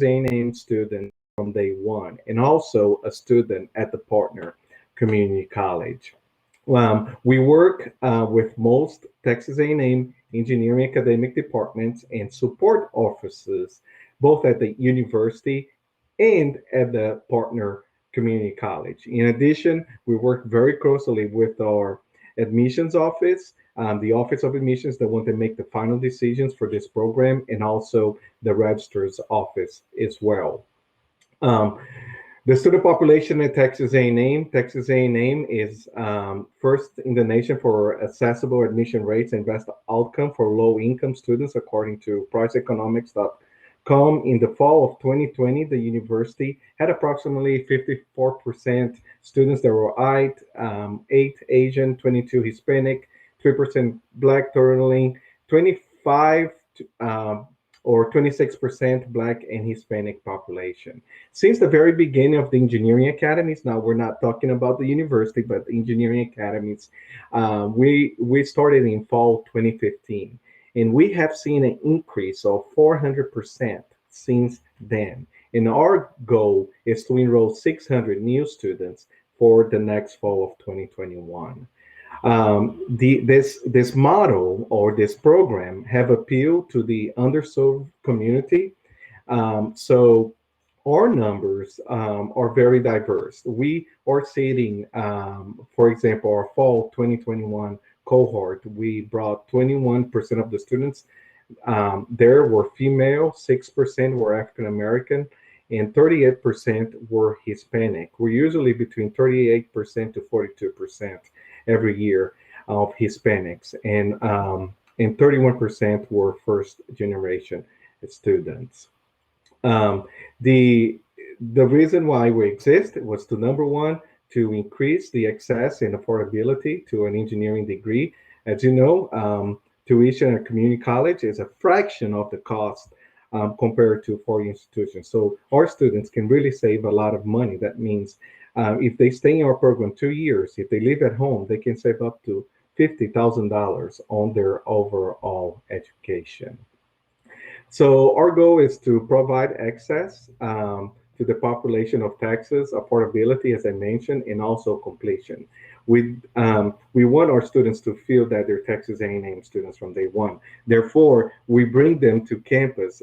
A&M student from day one, and also a student at the partner community college. We work with most Texas A&M engineering academic departments and support offices, both at the university and at the partner community college. In addition, we work very closely with our admissions office, the Office of Admissions, the one that make the final decisions for this program, and also the registrar's office as well. Um, the student population at Texas A&M is first in the nation for accessible admission rates and best outcome for low-income students, according to PriceEconomics.com. In the fall of 2020, the university had approximately 54% students that were white, 8 Asian, 22 Hispanic, 3% Black, totaling 25 or 26% Black and Hispanic population. Since the very beginning of the engineering academies, now we're not talking about the university, but the engineering academies, we started in fall 2015, and we have seen an increase of 400% since then. And our goal is to enroll 600 new students for the next fall of 2021. This model or this program have appealed to the underserved community. So our numbers are very diverse. We are seeing, for example, our fall 2021 cohort, we brought 21% of the students. There were female, 6% were African American, and 38% were Hispanic. We're usually between 38% to 42% every year of Hispanics, and 31% were first generation students. Um, the the reason why we exist was to, number one, to increase the access and affordability to an engineering degree. As you know, tuition at community college is a fraction of the cost compared to foreign institutions. So our students can really save a lot of money. That means if they stay in our program 2 years, if they live at home, they can save up to $50,000 on their overall education. So our goal is to provide access to the population of Texas, affordability, as I mentioned, and also completion. We want our students to feel that they're Texas A&M students from day one. Therefore, we bring them to campus.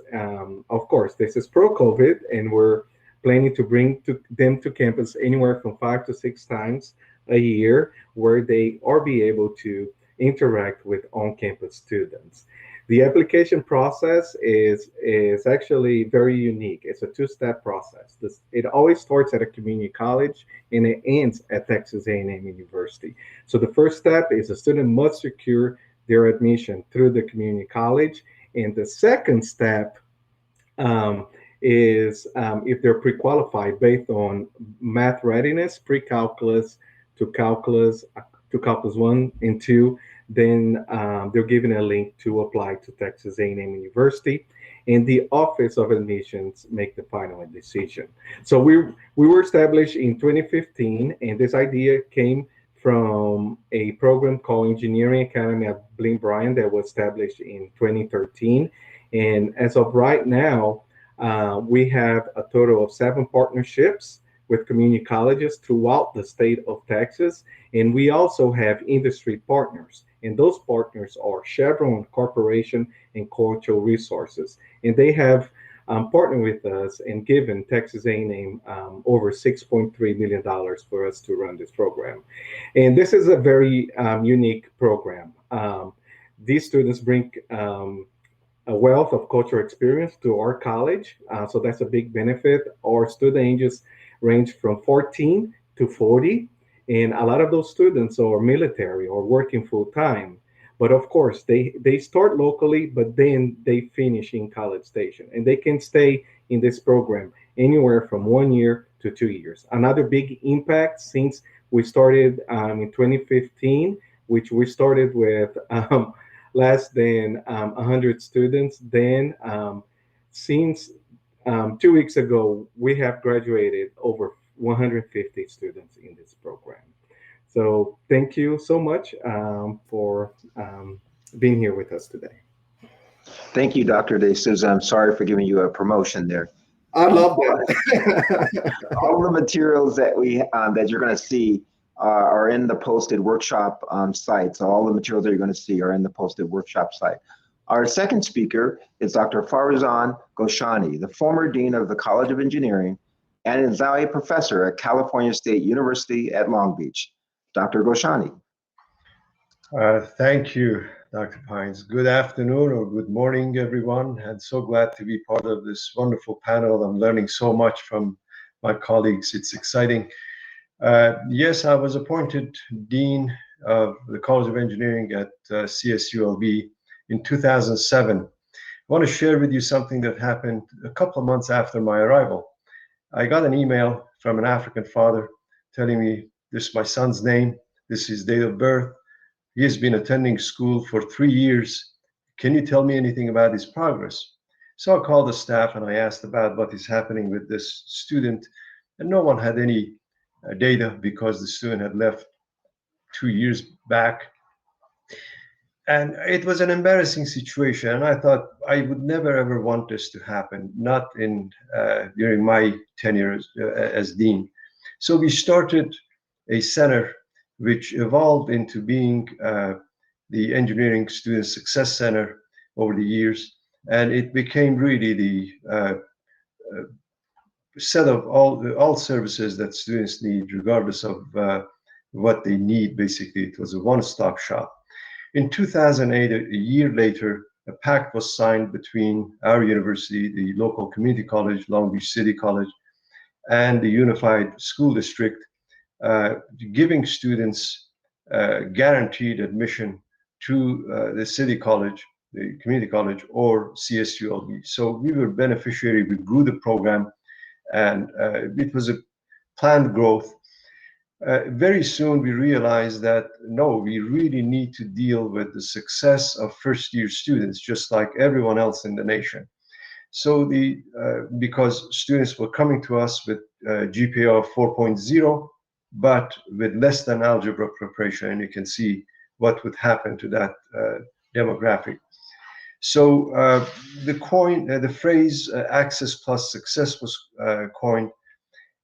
Of course, this is pro-COVID, and we're planning to bring them to campus anywhere from 5 to 6 times a year, where they are be able to interact with on-campus students. The application process is actually very unique. It's a two-step process. It always starts at a community college and it ends at Texas A&M University. So the first step is a student must secure their admission through the community college, and the second step um, is if they're pre-qualified based on math readiness, pre-calculus to calculus 1 and 2, then they're given a link to apply to Texas A&M University, and the Office of Admissions make the final decision. So we were established in 2015, and this idea came from a program called Engineering Academy at Blinn Bryan that was established in 2013. And as of right now, we have a total of 7 partnerships with community colleges throughout the state of Texas. And we also have industry partners. And those partners are Chevron Corporation and Cultural Resources. And they have partnered with us and given Texas A&M over $6.3 million for us to run this program. And this is a very unique program. These students bring a wealth of cultural experience to our college. So that's a big benefit. Our student ages range from 14 to 40. And a lot of those students are military or working full time. But of course, they start locally, but then they finish in College Station. And they can stay in this program anywhere from 1 year to 2 years. Another big impact since we started in 2015, which we started with less than 100 students. Then, since 2 weeks ago, we have graduated over 150 students in this program. So thank you so much for being here with us today. Thank you, Dr. De Souza. I'm sorry for giving you a promotion there. I love All that. the materials that that you're going to see are in the posted workshop site. So all the materials that you're going to see are in the posted workshop site. Our second speaker is Dr. Farzan Goshani, the former dean of the College of Engineering and is now a professor at California State University at Long Beach. Dr. Goshani. Thank you, Dr. Pines. Good afternoon or good morning, everyone. And so glad to be part of this wonderful panel. I'm learning so much from my colleagues. It's exciting. Yes, I was appointed Dean of the College of Engineering at CSULB in 2007. I want to share with you something that happened a couple of months after my arrival. I got an email from an African father telling me this is my son's name, this is his date of birth. He has been attending school for 3 years. Can you tell me anything about his progress? So I called the staff and I asked about what is happening with this student, and no one had any data because the student had left 2 years back. And it was an embarrassing situation. And I thought I would never ever want this to happen, not in during my tenure as dean. So we started a center which evolved into being the Engineering Student Success Center over the years. And it became really the set of all services that students need, regardless of what they need. Basically, it was a one-stop shop. In 2008, a year later, a pact was signed between our university, the local community college, Long Beach City College, and the Unified School District, giving students guaranteed admission to the city college, the community college, or CSULB. So we were beneficiary. We grew the program, and it was a planned growth. Very soon we realized that no, we really need to deal with the success of first year students, just like everyone else in the nation. So because students were coming to us with GPA of 4.0, but with less than algebra preparation, and you can see what would happen to that demographic. So the phrase access plus success was coined.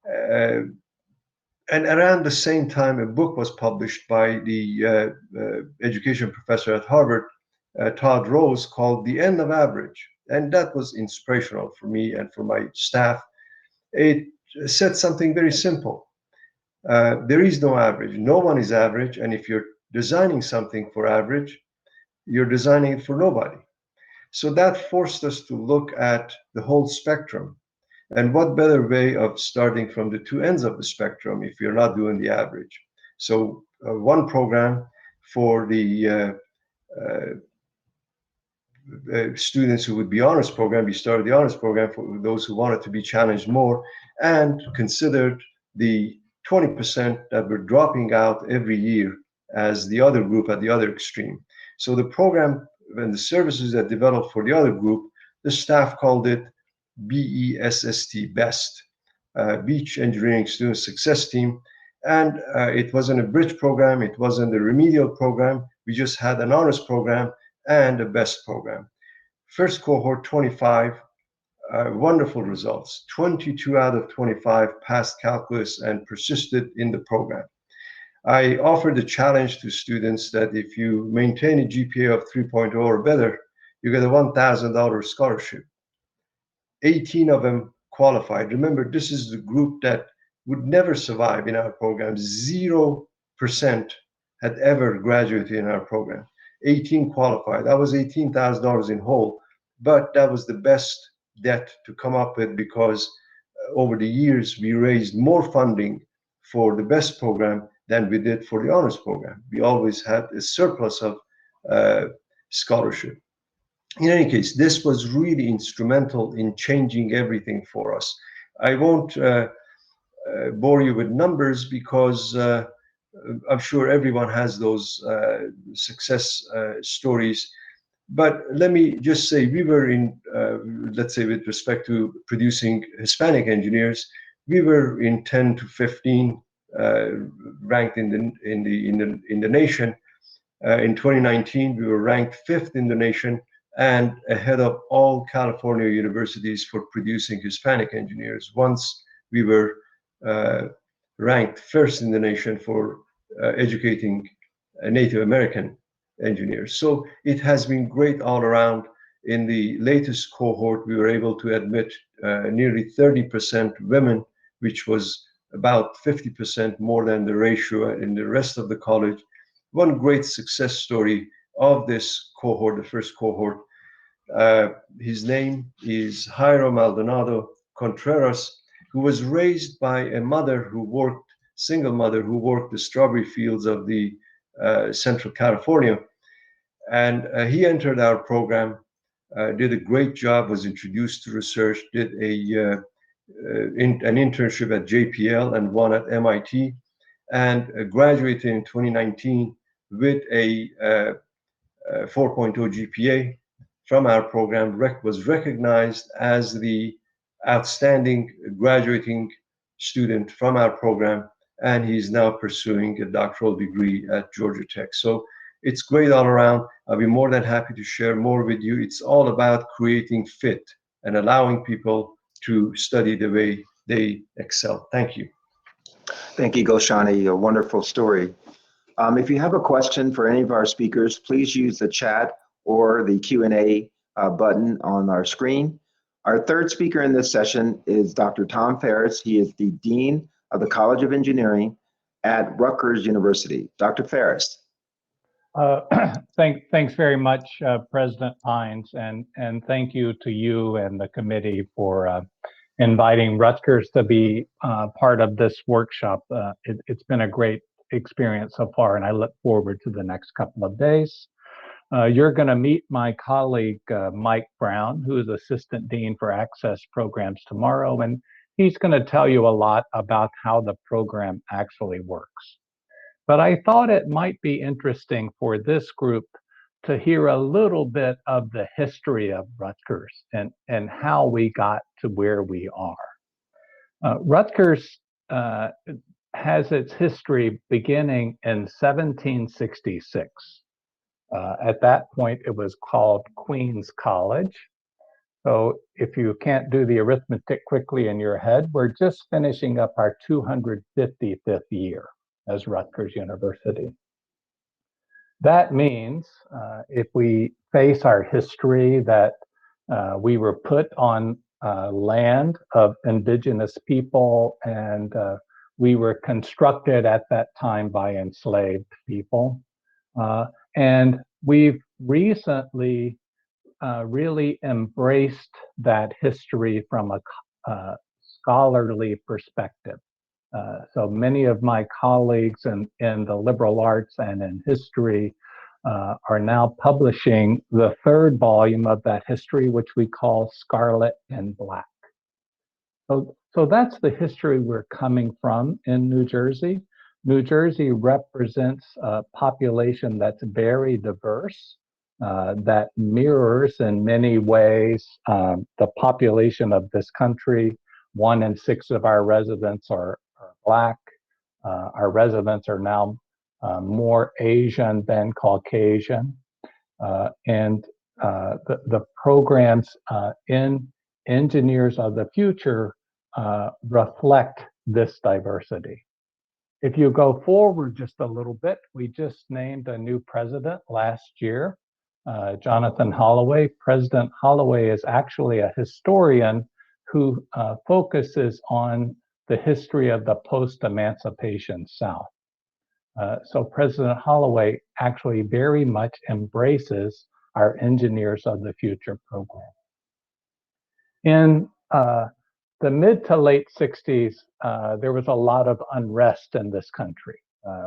Uh, and around the same time, a book was published by the education professor at Harvard, Todd Rose, called The End of Average. And that was inspirational for me and for my staff. It said something very simple. There is no average. No one is average. And if you're designing something for average, you're designing it for nobody. So that forced us to look at the whole spectrum. And what better way of starting from the two ends of the spectrum if you're not doing the average? So one program for the students who would be honors program, we started the honors program for those who wanted to be challenged more and considered the 20% that were dropping out every year as the other group at the other extreme. So the program and the services that developed for the other group, the staff called it BESST, BEST, Beach Engineering Student Success Team. And it wasn't a bridge program, it wasn't a remedial program. We just had an honors program and a BEST program. First cohort, 25, wonderful results. 22 out of 25 passed calculus and persisted in the program. I offered a challenge to students that if you maintain a GPA of 3.0 or better, you get a $1,000 scholarship. 18 of them qualified. Remember, this is the group that would never survive in our program. 0% had ever graduated in our program. 18 qualified. That was $18,000 in whole, but that was the best debt to come up with because over the years we raised more funding for the best program than we did for the honors program. We always had a surplus of scholarship. In any case, this was really instrumental in changing everything for us. I won't bore you with numbers because I'm sure everyone has those success stories. But let me just say, we were in, let's say, with respect to producing Hispanic engineers, we were in 10 to 15 ranked in the nation. In 2019, we were ranked fifth in the nation, and ahead of all California universities for producing Hispanic engineers. Once we were ranked first in the nation for educating Native American engineers. So it has been great all around. In the latest cohort, we were able to admit nearly 30% women, which was about 50% more than the ratio in the rest of the college. One great success story of this cohort, the first cohort, his name is Jairo Maldonado Contreras, who was raised by a mother who worked, single mother who worked the strawberry fields of the Central California. And he entered our program, did a great job, was introduced to research, did an internship at JPL and one at MIT, and graduated in 2019 with a 4.0 GPA from our program, was recognized as the outstanding graduating student from our program, and he's now pursuing a doctoral degree at Georgia Tech. So it's great all around. I'll be more than happy to share more with you. It's all about creating fit and allowing people to study the way they excel. Thank you. Thank you, Gulshani. A wonderful story. If you have a question for any of our speakers, please use the chat or the Q&A button on our screen. Our third speaker in this session is Dr. Tom Ferris. He is the Dean of the College of Engineering at Rutgers University. Dr. Ferris. Thanks very much, President Pines, and thank you to you and the committee for inviting Rutgers to be part of this workshop. It's been a great experience so far, and I look forward to the next couple of days. You're going to meet my colleague, Mike Brown, who is Assistant Dean for Access Programs tomorrow, and he's going to tell you a lot about how the program actually works. But I thought it might be interesting for this group to hear a little bit of the history of Rutgers and how we got to where we are. Rutgers has its history beginning in 1766. At that point, it was called Queens College. So if you can't do the arithmetic quickly in your head, we're just finishing up our 255th year as Rutgers University. That means, if we face our history, that we were put on land of indigenous people, and we were constructed at that time by enslaved people. And we've recently really embraced that history from a scholarly perspective. So many of my colleagues in the liberal arts and in history are now publishing the third volume of that history, which we call Scarlet and Black. So that's the history we're coming from in New Jersey. New Jersey represents a population that's very diverse, that mirrors in many ways the population of this country. 1 in 6 of our residents are Black. Our residents are now more Asian than Caucasian. And the programs in Engineers of the Future reflect this diversity. If you go forward just a little bit, we just named a new president last year, Jonathan Holloway. President Holloway is actually a historian who focuses on the history of the post-emancipation South. So President Holloway actually very much embraces our Engineers of the Future program. In the mid to late 60s, there was a lot of unrest in this country.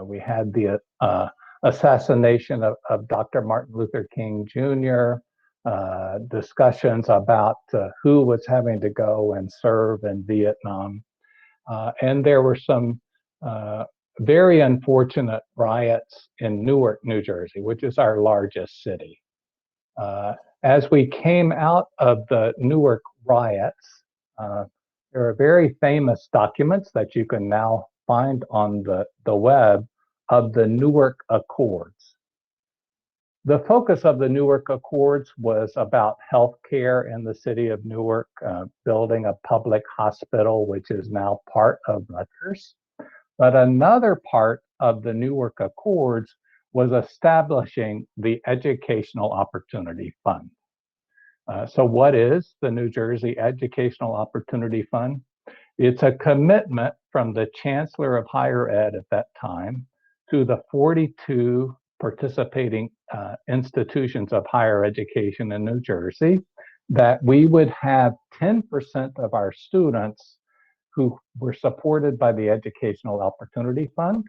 We had the assassination of Dr. Martin Luther King Jr., discussions about who was having to go and serve in Vietnam. And there were some very unfortunate riots in Newark, New Jersey, which is our largest city. As we came out of the Newark riots, there are very famous documents that you can now find on the web of the Newark Accords. The focus of the Newark Accords was about healthcare in the city of Newark, building a public hospital, which is now part of Rutgers. But another part of the Newark Accords was establishing the Educational Opportunity Fund. So what is the New Jersey Educational Opportunity Fund? It's a commitment from the Chancellor of Higher Ed at that time to the 42 participating institutions of higher education in New Jersey that we would have 10% of our students who were supported by the Educational Opportunity Fund.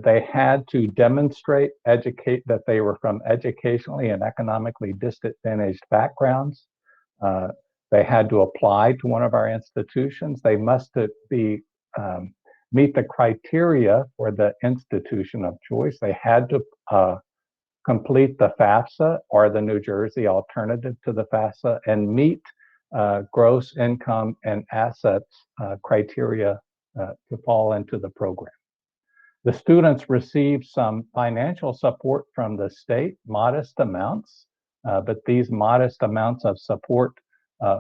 They had to demonstrate that they were from educationally and economically disadvantaged backgrounds. They had to apply to one of our institutions. They must be meet the criteria for the institution of choice. They had to complete the FAFSA or the New Jersey alternative to the FAFSA and meet gross income and assets criteria to fall into the program. The students received some financial support from the state, modest amounts, but these modest amounts of support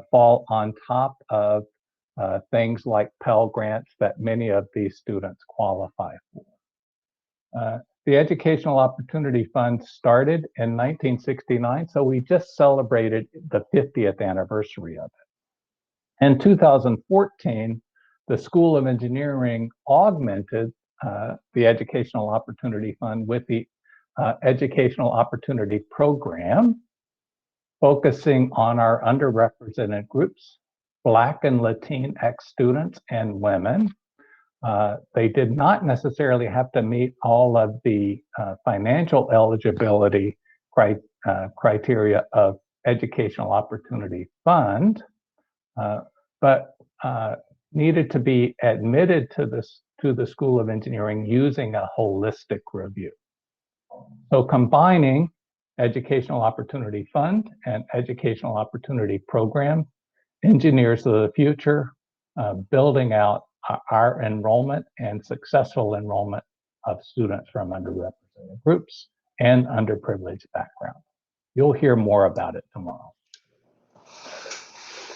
fall on top of things like Pell Grants that many of these students qualify for. The Educational Opportunity Fund started in 1969, so we just celebrated the 50th anniversary of it. In 2014, the School of Engineering augmented the Educational Opportunity Fund with the Educational Opportunity Program, focusing on our underrepresented groups, Black and Latinx students and women. They did not necessarily have to meet all of the financial eligibility criteria of Educational Opportunity Fund, but needed to be admitted to the School of Engineering using a holistic review. So combining Educational Opportunity Fund and Educational Opportunity Program, Engineers of the Future, building out our enrollment and successful enrollment of students from underrepresented groups and underprivileged backgrounds. You'll hear more about it tomorrow.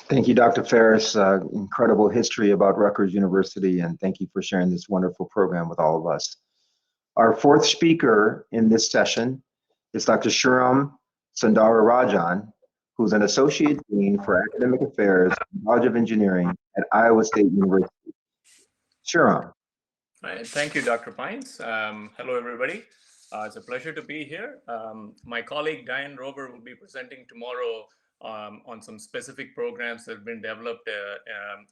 Thank you, Dr. Ferris. Incredible history about Rutgers University, and thank you for sharing this wonderful program with all of us. Our fourth speaker in this session is Dr. Shuram Sundara Rajan, who's an Associate Dean for Academic Affairs and College of Engineering at Iowa State University. Shuram. Right. Thank you, Dr. Pines. Hello, everybody. It's a pleasure to be here. My colleague, Diane Rover, will be presenting tomorrow on some specific programs that have been developed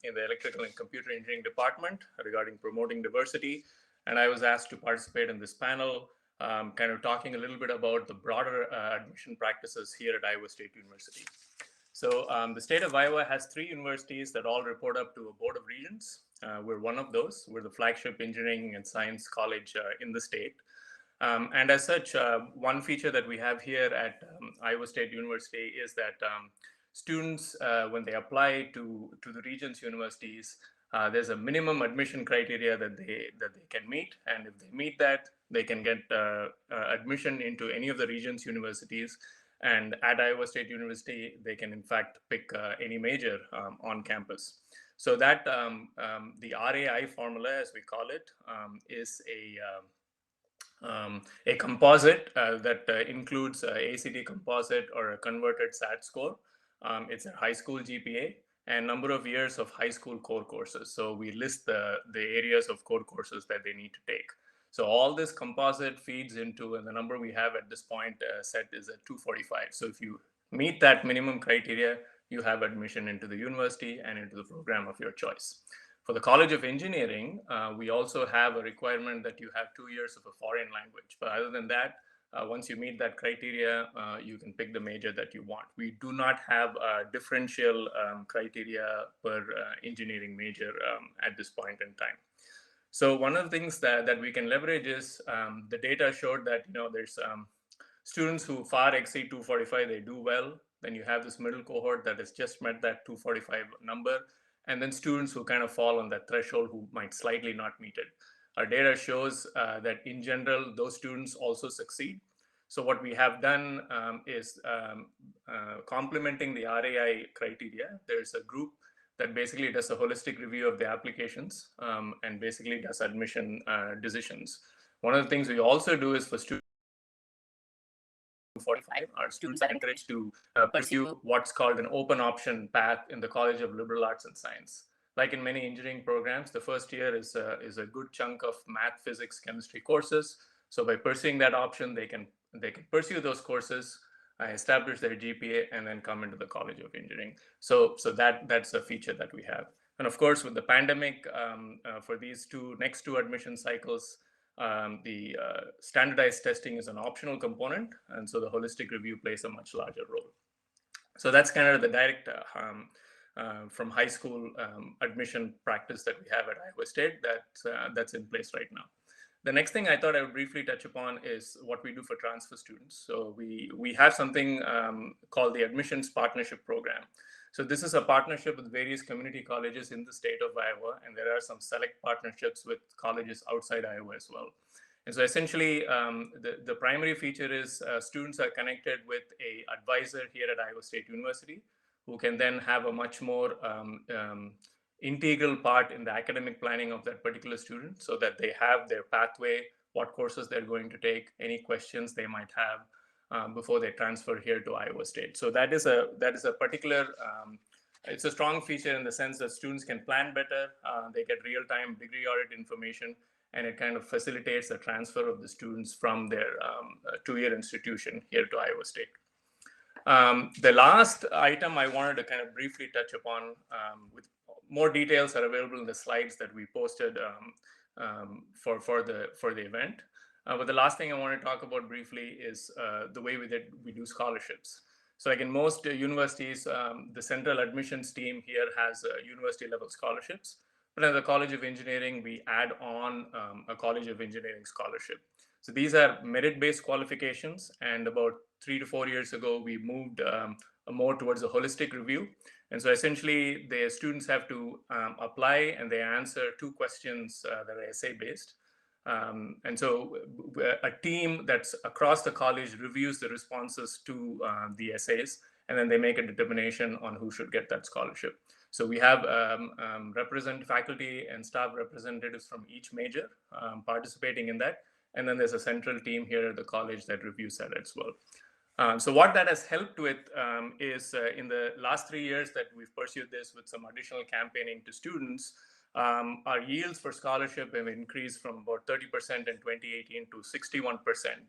in the Electrical and Computer Engineering Department regarding promoting diversity. And I was asked to participate in this panel, kind of talking a little bit about the broader admission practices here at Iowa State University. So the state of Iowa has 3 universities that all report up to a board of regents. We're one of those. We're the flagship engineering and science college in the state. And as such, one feature that we have here at Iowa State University is that students, when they apply to the Regents universities, there's a minimum admission criteria that they can meet. And if they meet that, they can get admission into any of the Regents universities. And at Iowa State University, they can in fact pick any major on campus. So that the Rai Formula, as we call it, is a composite that includes ACT composite or a converted SAT score. It's a high school GPA and number of years of high school core courses. So we list the areas of core courses that they need to take. So all this composite feeds into, and the number we have at this point set is at 245. So if you meet that minimum criteria, you have admission into the university and into the program of your choice. For the College of Engineering, we also have a requirement that you have 2 years of a foreign language. But other than that, once you meet that criteria, you can pick the major that you want. We do not have a differential criteria per engineering major at this point in time. So one of the things that we can leverage is the data showed that there's students who far exceed 245, they do well. Then you have this middle cohort that has just met that 245 number. And then students who kind of fall on that threshold who might slightly not meet it. Our data shows that in general, those students also succeed. So what we have done is complementing the RAI criteria. There's a group that basically does a holistic review of the applications and basically does admission decisions. One of the things we also do is for students 45, our students are encouraged to pursue what's called an open option path in the College of Liberal Arts and Science. Like in many engineering programs, the first year is a good chunk of math, physics, chemistry courses. So by pursuing that option, they can pursue those courses, establish their GPA, and then come into the College of Engineering. So that's a feature that we have. And of course, with the pandemic, for these next two admission cycles, the standardized testing is an optional component, and so the holistic review plays a much larger role. So that's kind of the direct from high school admission practice that we have at Iowa State that's in place right now. The next thing I thought I would briefly touch upon is what we do for transfer students. So we have something called the Admissions Partnership Program. So this is a partnership with various community colleges in the state of Iowa, and there are some select partnerships with colleges outside Iowa as well. And so essentially, the primary feature is students are connected with an advisor here at Iowa State University, who can then have a much more integral part in the academic planning of that particular student, so that they have their pathway, what courses they're going to take, any questions they might have before they transfer here to Iowa State. So that is a particular, it's a strong feature in the sense that students can plan better, they get real-time degree audit information, and it kind of facilitates the transfer of the students from their two-year institution here to Iowa State. The last item I wanted to kind of briefly touch upon, with more details are available in the slides that we posted for the event. But the last thing I want to talk about briefly is the way we do scholarships. So like in most universities, the central admissions team here has university level scholarships. But at the College of Engineering, we add on a College of Engineering scholarship. So these are merit-based qualifications, and about 3 to 4 years ago, we moved more towards a holistic review. And so essentially, the students have to apply, and they answer 2 questions that are essay-based. And so a team that's across the college reviews the responses to the essays, and then they make a determination on who should get that scholarship. So we have faculty and staff representatives from each major participating in that. And then there's a central team here at the college that reviews that as well. So what that has helped with is in the last 3 years that we've pursued this with some additional campaigning to students, our yields for scholarship have increased from about 30% in 2018 to 61%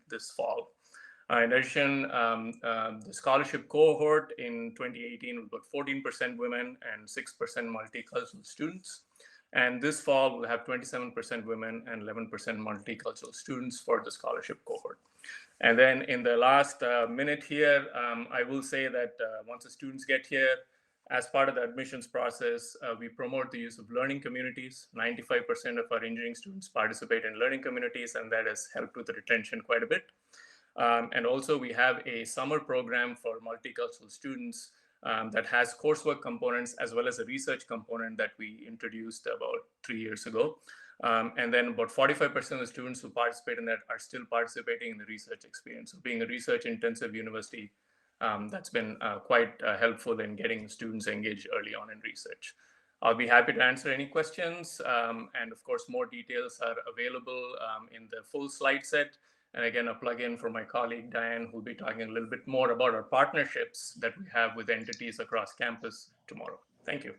this fall. In addition, the scholarship cohort in 2018 was about 14% women and 6% multicultural students. And this fall, we'll have 27% women and 11% multicultural students for the scholarship cohort. And then in the last minute here, I will say that once the students get here, as part of the admissions process, we promote the use of learning communities. 95% of our engineering students participate in learning communities, and that has helped with the retention quite a bit. And also we have a summer program for multicultural students that has coursework components as well as a research component that we introduced about 3 years ago. And then about 45% of the students who participate in that are still participating in the research experience. So being a research intensive university, that's been quite helpful in getting students engaged early on in research. I'll be happy to answer any questions. And of course, more details are available in the full slide set. And again, a plug-in for my colleague, Diane, who'll be talking a little bit more about our partnerships that we have with entities across campus tomorrow. Thank you.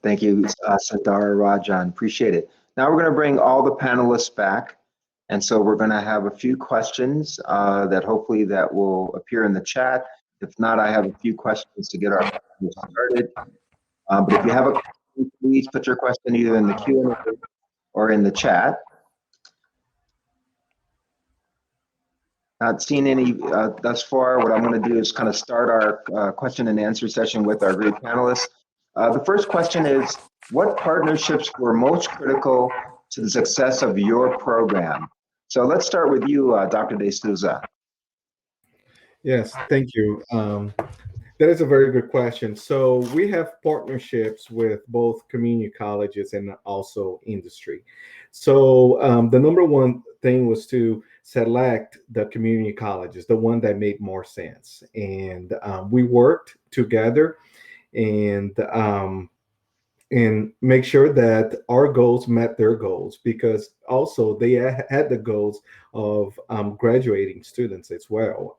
Thank you, Sundara, Rajan, appreciate it. Now we're gonna bring all the panelists back. And so we're gonna have a few questions that hopefully that will appear in the chat. If not, I have a few questions to get our started. But if you have a question, please put your question either in the Q&A or in the chat. Not seen any thus far. What I'm going to do is kind of start our question and answer session with our great panelists. The first question is, what partnerships were most critical to the success of your program? So let's start with you, Dr. De Souza. Yes, thank you. That is a very good question. So we have partnerships with both community colleges and also industry. So the number one thing was to select the community colleges, the one that made more sense. And we worked together and make sure that our goals met their goals, because also they had the goals of graduating students as well,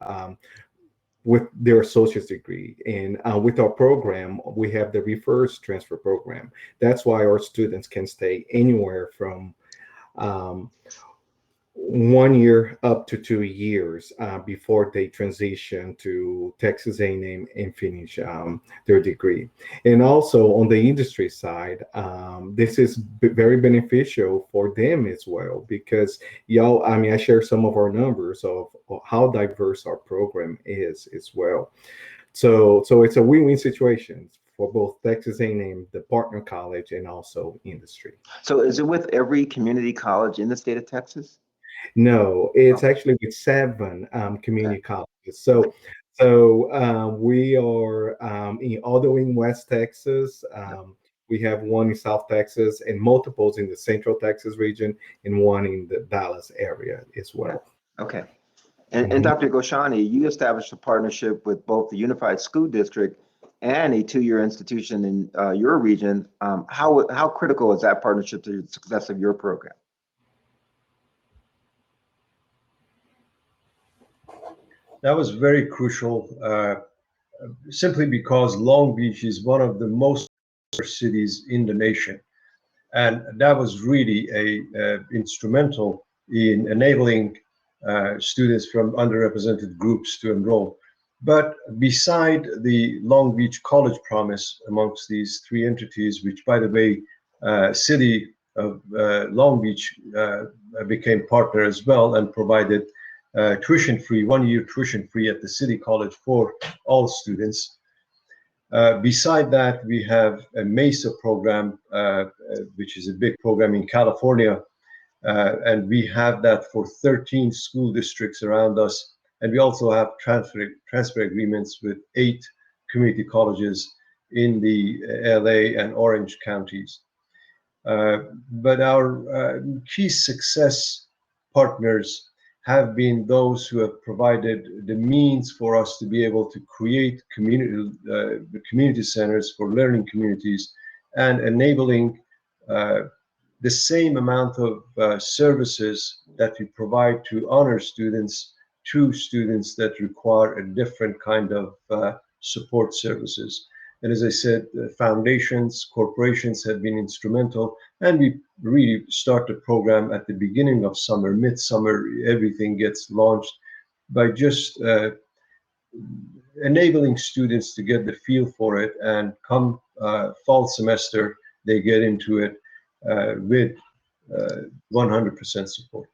with their associate's degree. And with our program, we have the reverse transfer program. That's why our students can stay anywhere from um, 1 year up to 2 years before they transition to Texas A&M and finish their degree. And also on the industry side, this is very beneficial for them as well, because y'all, I mean, I share some of our numbers of how diverse our program is as well. So it's a win-win situation for both Texas A&M, the partner college, and also industry. So is it with every community college in the state of Texas? No, it's Oh, actually with seven okay. community colleges. Okay. We are all the way in West Texas. Yep. We have one in South Texas and multiples in the Central Texas region, and one in the Dallas area as Yeah. well. Okay. And Mhm. Dr. Goshani, you established a partnership with both the Unified School District and a two-year institution in your region. How critical is that partnership to the success of your program? That was very crucial, simply because Long Beach is one of the most cities in the nation. And that was really instrumental in enabling students from underrepresented groups to enroll. But beside the Long Beach College Promise amongst these three entities, which, by the way, City of Long Beach became partner as well and provided tuition-free, 1 year tuition-free at the City College for all students. Beside that, we have a MESA program, which is a big program in California, and we have that for 13 school districts around us. And we also have transfer agreements with 8 community colleges in the LA and Orange counties. But our key success partners have been those who have provided the means for us to be able to create community centers for learning communities and enabling the same amount of services that we provide to honor students to students that require a different kind of support services. And as I said, foundations, corporations have been instrumental, and we really start the program at the beginning of summer, midsummer, everything gets launched by just enabling students to get the feel for it, and come fall semester, they get into it with 100% support.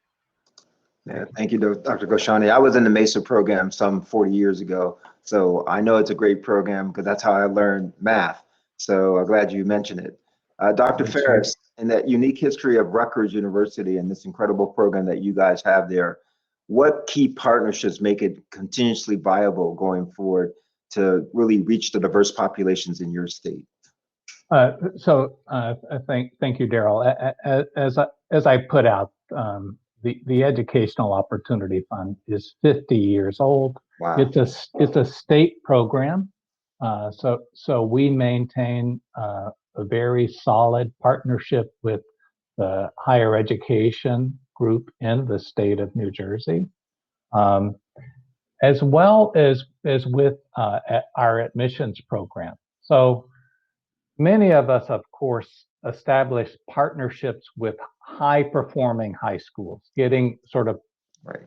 Yeah, thank you, Dr. Goshani. I was in the MESA program some 40 years ago, so I know it's a great program because that's how I learned math. So I'm glad you mentioned it. Dr. Thanks, Frank. Ferris, in that unique history of Rutgers University and this incredible program that you guys have there, what key partnerships make it continuously viable going forward to really reach the diverse populations in your state? Thank you, Daryl. As I put out, the Educational Opportunity Fund is 50 years old. Wow. It's a state program, so we maintain a very solid partnership with the higher education group in the state of New Jersey, as well as with our admissions program. So many of us, of course, establish partnerships with high-performing high schools, getting sort of Right.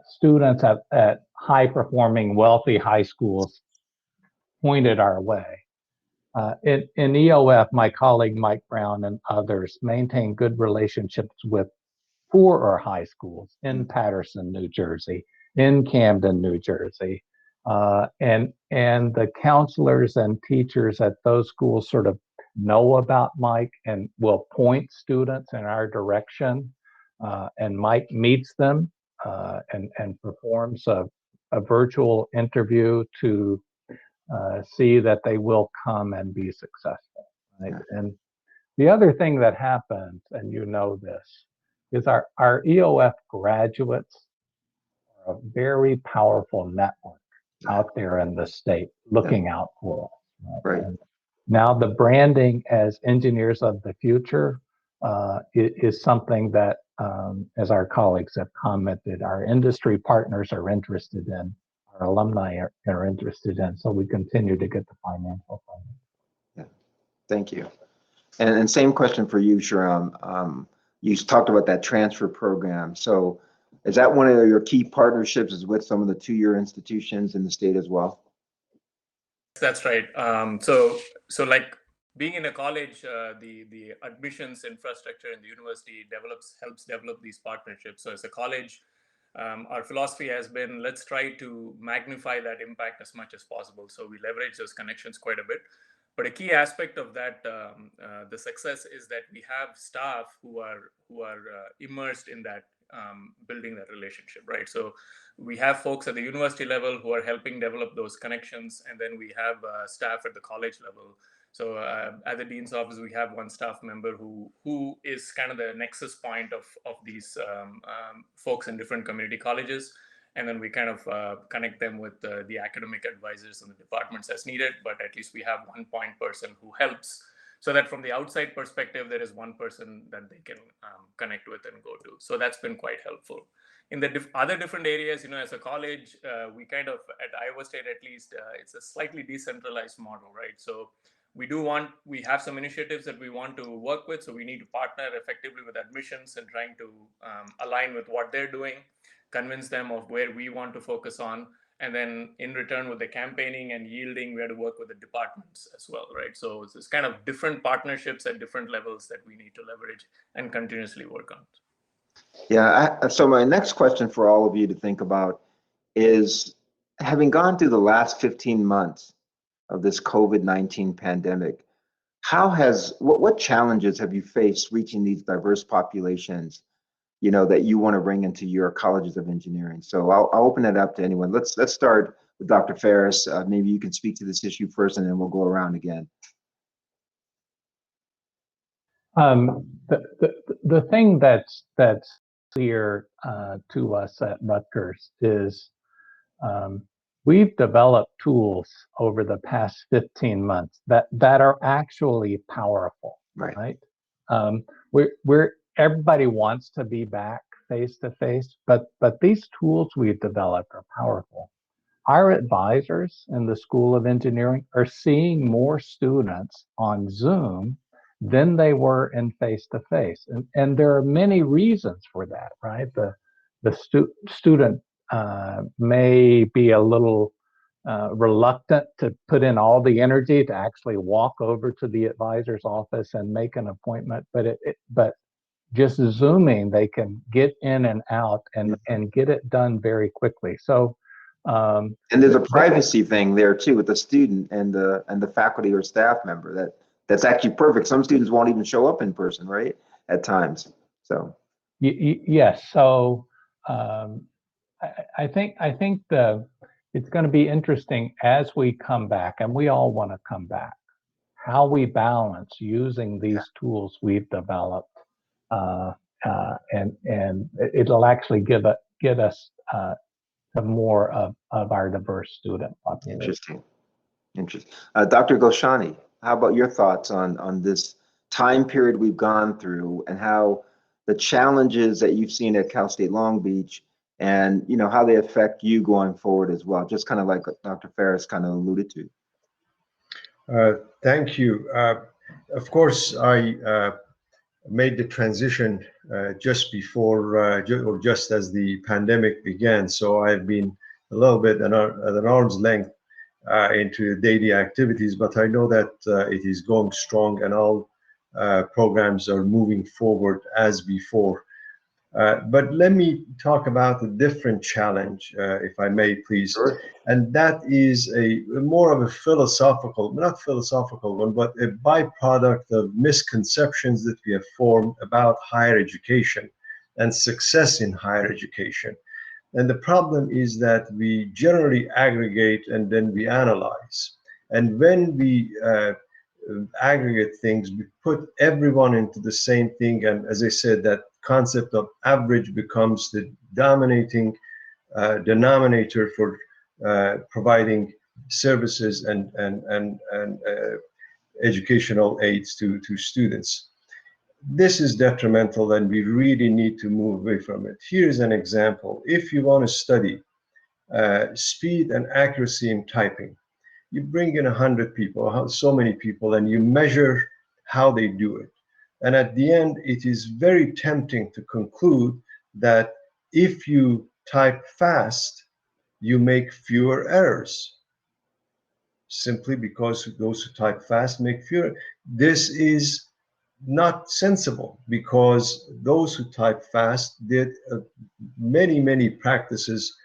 students at high-performing, wealthy high schools pointed our way. In EOF, my colleague Mike Brown and others maintain good relationships with poorer high schools in Paterson, New Jersey, in Camden, New Jersey. And the counselors and teachers at those schools sort of know about Mike and will point students in our direction. And Mike meets them and performs a virtual interview to see that they will come and be successful. Right? Yeah. And the other thing that happens, and you know this, is our EOF graduates are a very powerful network out there in the state looking out for us. Right. And now the branding as engineers of the future is something that, as our colleagues have commented, our industry partners are interested in, our alumni are interested in, so we continue to get the financial funding. Yeah. Thank you. And same question for you, Shuram. You talked about that transfer program. So is that one of your key partnerships is with some of the two-year institutions in the state as well? That's right. So like being in a college, the admissions infrastructure in the university helps develop these partnerships. So as a college, our philosophy has been, let's try to magnify that impact as much as possible. So we leverage those connections quite a bit. But a key aspect of that, the success, is that we have staff who are immersed in that, building that relationship, right? So we have folks at the university level who are helping develop those connections, and then we have staff at the college level. So at the dean's office, we have one staff member who is kind of the nexus point of these folks in different community colleges. And then we kind of connect them with the academic advisors and the departments as needed. But at least we have one point person who helps, so that from the outside perspective, there is one person that they can connect with and go to. So that's been quite helpful. In the other different areas, as a college, we kind of, at Iowa State at least, it's a slightly decentralized model, right? So we have some initiatives that we want to work with. So we need to partner effectively with admissions and trying to align with what they're doing, convince them of where we want to focus on. And then in return, with the campaigning and yielding, we have to work with the departments as well, right? So it's this kind of different partnerships at different levels that we need to leverage and continuously work on. Yeah, so my next question for all of you to think about is, having gone through the last 15 months of this COVID-19 pandemic, what challenges have you faced reaching these diverse populations, that you want to bring into your colleges of engineering? So I'll open it up to anyone. Let's start with Dr. Ferris. Maybe you can speak to this issue first, and then we'll go around again. The thing that's clear to us at Rutgers is we've developed tools over the past 15 months that are actually powerful, right? Everybody wants to be back face to face, but these tools we've developed are powerful. Our advisors in the School of Engineering are seeing more students on Zoom than they were in face to face, and there are many reasons for that, right? The student may be a little reluctant to put in all the energy to actually walk over to the advisor's office and make an appointment, but just Zooming, they can get in and out and get it done very quickly. So, and there's a privacy thing there too with the student and the faculty or staff member that's actually perfect. Some students won't even show up in person, right? At times. So. Yes. So I think it's going to be interesting as we come back, and we all want to come back, how we balance using these tools we've developed. And it'll actually get us to more of our diverse student population. Interesting. Dr. Ghoshani, how about your thoughts on this time period we've gone through, and how the challenges that you've seen at Cal State Long Beach, and how they affect you going forward as well, just kind of like Dr. Ferris kind of alluded to. Thank you. Of course, I made the transition just before or just as the pandemic began. So I've been a little bit at an arm's length into daily activities, but I know that it is going strong, and all programs are moving forward as before. But let me talk about a different challenge, if I may, please. Sure. And that is more of a not philosophical one, but a byproduct of misconceptions that we have formed about higher education and success in higher education. And the problem is that we generally aggregate and then we analyze. And when we aggregate things. We put everyone into the same thing, and as I said, that concept of average becomes the dominating denominator for providing services and educational aids to students. This is detrimental, and we really need to move away from it. Here's an example. If you want to study speed and accuracy in typing, you bring in 100 people, so many people, and you measure how they do it. And at the end, it is very tempting to conclude that if you type fast, you make fewer errors, simply because those who type fast make fewer. This is not sensible, because those who type fast did many practices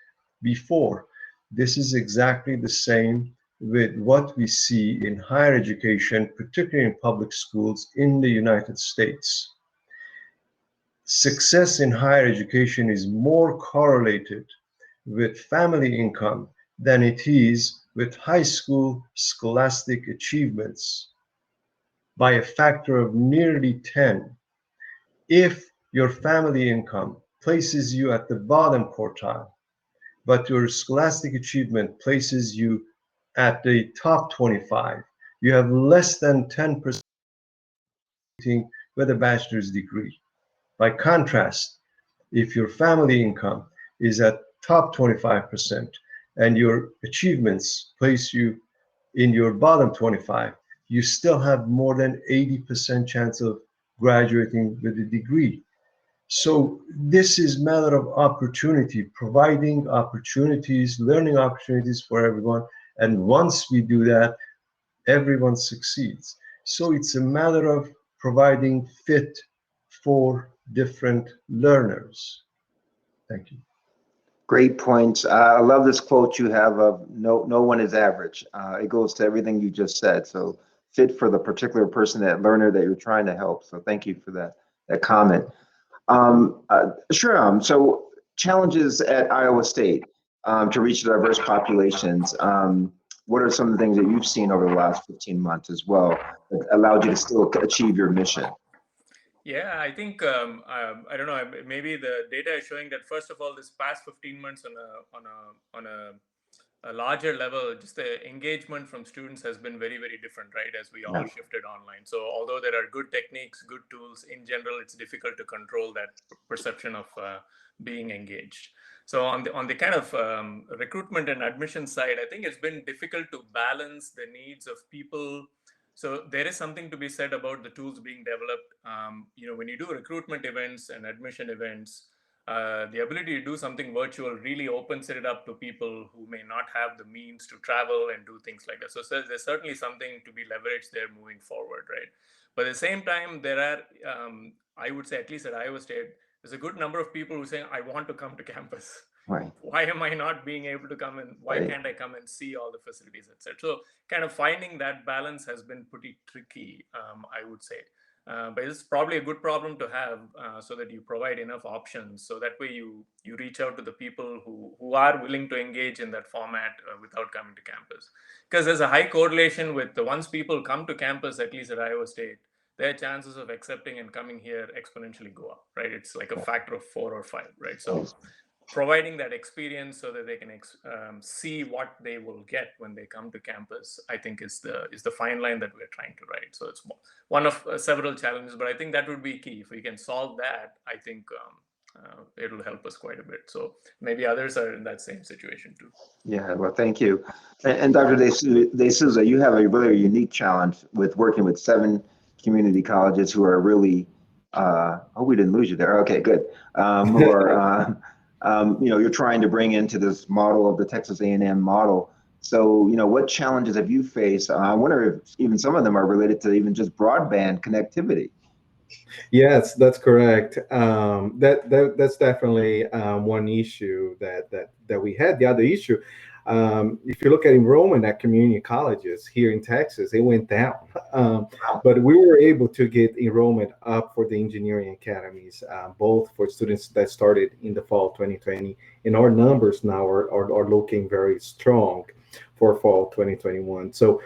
before. This is exactly the same with what we see in higher education, particularly in public schools in the United States. Success in higher education is more correlated with family income than it is with high school scholastic achievements, by a factor of nearly 10. If your family income places you at the bottom quartile, but your scholastic achievement places you at the top 25, you have less than 10% with a bachelor's degree. By contrast, if your family income is at top 25% and your achievements place you in your bottom 25, you still have more than 80% chance of graduating with a degree. So this is a matter of opportunity, providing opportunities, learning opportunities for everyone. And once we do that, everyone succeeds. So it's a matter of providing fit for different learners. Thank you. Great points. I love this quote you have of no one is average. It goes to everything you just said. So fit for the particular person, that learner that you're trying to help. So thank you for that comment. Shuram, so challenges at Iowa State to reach diverse populations. What are some of the things that you've seen over the last 15 months as well that allowed you to still achieve your mission? Yeah, I think I don't know. Maybe the data is showing that first of all, this past 15 months on a larger level, just the engagement from students has been very different, right? As we all shifted online. So although there are good techniques, good tools, in general, it's difficult to control that perception of being engaged. So on the kind of recruitment and admission side, I think it's been difficult to balance the needs of people. So there is something to be said about the tools being developed. When you do recruitment events and admission events, the ability to do something virtual really opens it up to people who may not have the means to travel and do things like that. So there's certainly something to be leveraged there moving forward, right? But at the same time, there are, I would say, at least at Iowa State, there's a good number of people who say, I want to come to campus. Right. Why am I not being able to come in? Why can't I come and see all the facilities, etc.? So kind of finding that balance has been pretty tricky, I would say. But it's probably a good problem to have, so that you provide enough options. So that way you reach out to the people who are willing to engage in that format without coming to campus. Because there's a high correlation with once people come to campus, at least at Iowa State, their chances of accepting and coming here exponentially go up, right? It's like a factor of 4 or 5, right? So providing that experience so that they can see what they will get when they come to campus, I think is the fine line that we're trying to write. So it's one of several challenges, but I think that would be key. If we can solve that, I think it'll help us quite a bit. So maybe others are in that same situation too. Yeah, well, thank you. And Dr. De Souza, you have a really unique challenge with working with 7 community colleges who are really, we didn't lose you there. Okay, good. Who are, you're trying to bring into this model of the Texas A&M model. So, what challenges have you faced? I wonder if even some of them are related to even just broadband connectivity. Yes, that's correct. That's definitely one issue that we had. The other issue, if you look at enrollment at community colleges here in Texas, it went down. But we were able to get enrollment up for the engineering academies, both for students that started in the fall 2020, and our numbers now are looking very strong for fall 2021. So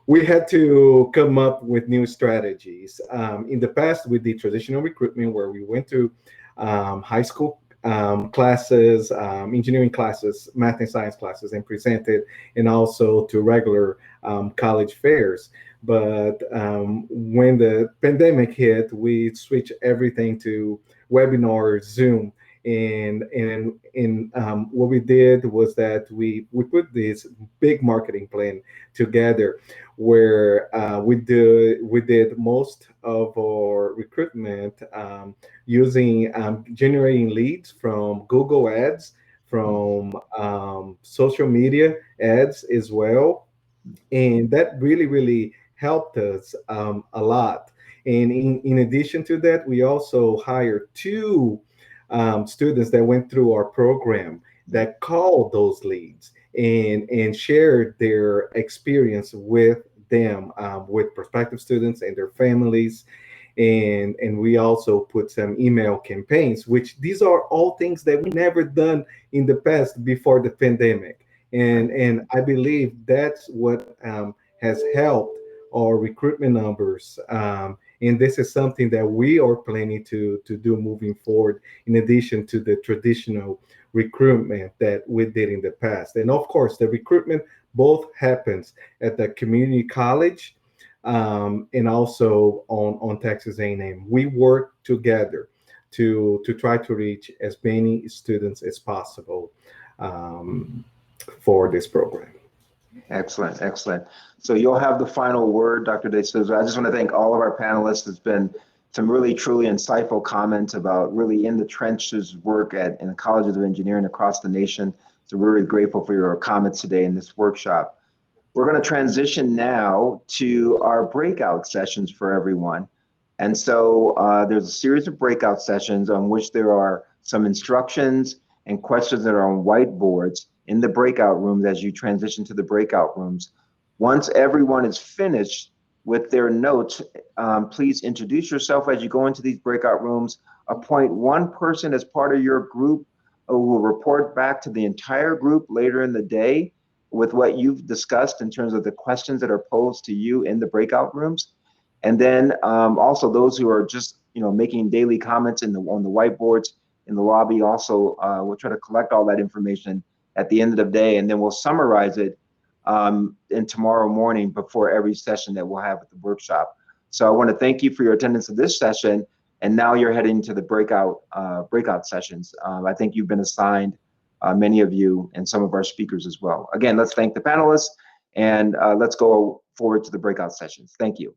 we had to come up with new strategies. In the past, we did traditional recruitment where we went to high school classes, engineering classes, math and science classes, and presented, and also to regular college fairs. But when the pandemic hit, we switched everything to webinar, Zoom, and what we did was that we put this big marketing plan together where we did most of our recruitment using generating leads from Google Ads, from social media ads as well, and that really helped us a lot. And in addition to that, we also hired two students that went through our program that called those leads and shared their experience with them, with prospective students and their families. And we also put some email campaigns, which these are all things that we never done in the past before the pandemic. And I believe that's what has helped our recruitment numbers. And this is something that we are planning to do moving forward, in addition to the traditional recruitment that we did in the past. And of course, the recruitment both happens at the community college and also on Texas A&M. We work together to try to reach as many students as possible um, for this program. Excellent, excellent. So you'll have the final word, Dr. De Souza. I just want to thank all of our panelists. It's been some really truly insightful comments about really in the trenches work in the colleges of engineering across the nation. So we're really grateful for your comments today in this workshop. We're going to transition now to our breakout sessions for everyone. And so there's a series of breakout sessions on which there are some instructions and questions that are on whiteboards in the breakout rooms as you transition to the breakout rooms. Once everyone is finished with their notes, please introduce yourself as you go into these breakout rooms. Appoint one person as part of your group who will report back to the entire group later in the day with what you've discussed in terms of the questions that are posed to you in the breakout rooms. And then also those who are just making daily comments on the whiteboards in the lobby, also we'll try to collect all that information at the end of the day, and then we'll summarize it in tomorrow morning before every session that we'll have at the workshop. So I want to thank you for your attendance at this session, and now you're heading to the breakout sessions. I think you've been assigned, many of you, and some of our speakers as well. Again, let's thank the panelists, and let's go forward to the breakout sessions. Thank you.